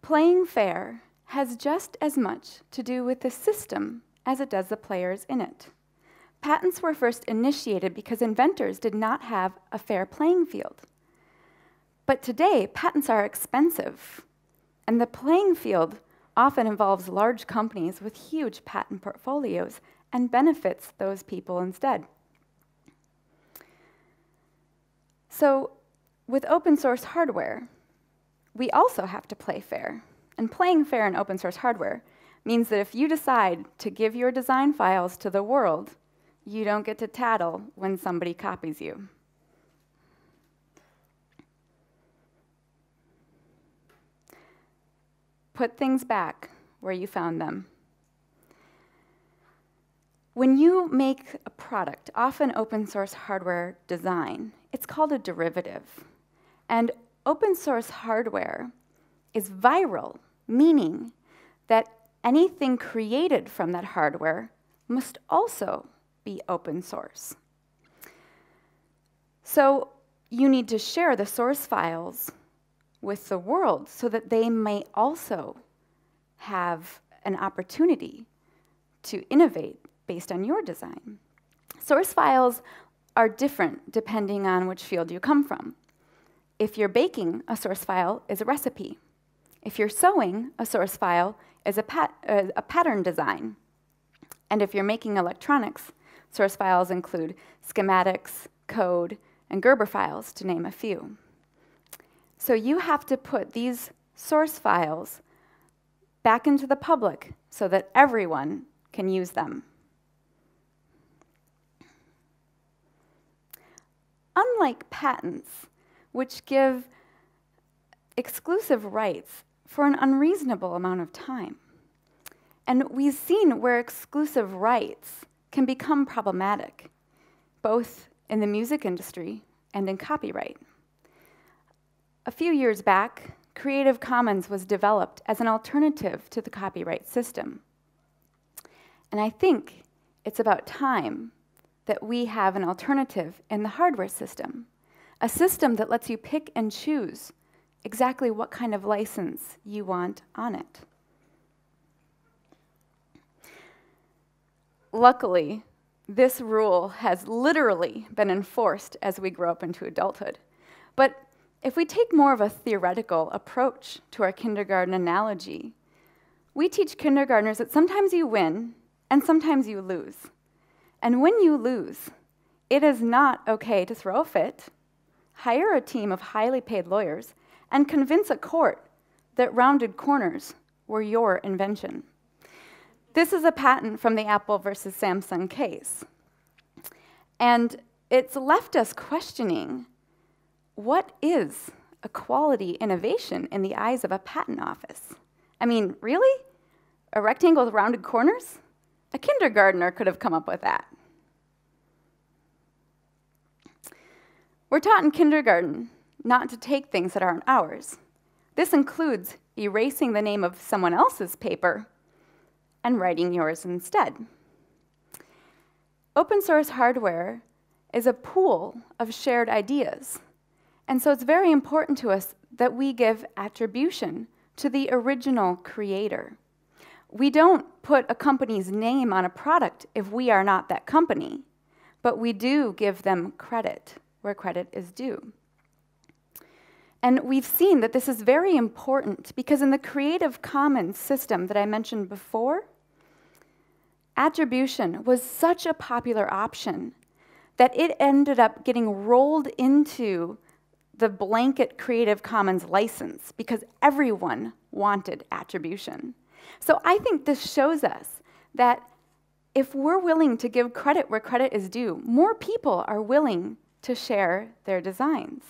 Playing fair has just as much to do with the system as it does the players in it. Patents were first initiated because inventors did not have a fair playing field. But today, patents are expensive, and the playing field often involves large companies with huge patent portfolios and benefits those people instead. So, with open source hardware, we also have to play fair. And playing fair in open source hardware means that if you decide to give your design files to the world, you don't get to tattle when somebody copies you. Put things back where you found them. When you make a product, often open source hardware design, it's called a derivative. And open source hardware is viral, meaning that anything created from that hardware must also be open source. So you need to share the source files with the world so that they may also have an opportunity to innovate based on your design. Source files are different depending on which field you come from. If you're baking, a source file is a recipe. If you're sewing, a source file is a pattern design. And if you're making electronics, source files include schematics, code, and Gerber files, to name a few. So you have to put these source files back into the public so that everyone can use them. Unlike patents, which give exclusive rights for an unreasonable amount of time, and we've seen where exclusive rights can become problematic, both in the music industry and in copyright. A few years back, Creative Commons was developed as an alternative to the copyright system. And I think it's about time that we have an alternative in the hardware system, a system that lets you pick and choose exactly what kind of license you want on it. Luckily, this rule has literally been enforced as we grow up into adulthood. But if we take more of a theoretical approach to our kindergarten analogy, we teach kindergartners that sometimes you win and sometimes you lose. And when you lose, it is not okay to throw a fit, hire a team of highly paid lawyers, and convince a court that rounded corners were your invention. This is a patent from the Apple versus Samsung case. And it's left us questioning, what is a quality innovation in the eyes of a patent office? I mean, really? A rectangle with rounded corners? A kindergartner could have come up with that. We're taught in kindergarten not to take things that aren't ours. This includes erasing the name of someone else's paper and writing yours instead. Open source hardware is a pool of shared ideas. And so it's very important to us that we give attribution to the original creator. We don't put a company's name on a product if we are not that company, but we do give them credit where credit is due. And we've seen that this is very important because in the Creative Commons system that I mentioned before, attribution was such a popular option that it ended up getting rolled into the blanket Creative Commons license because everyone wanted attribution. So I think this shows us that if we're willing to give credit where credit is due, more people are willing to share their designs.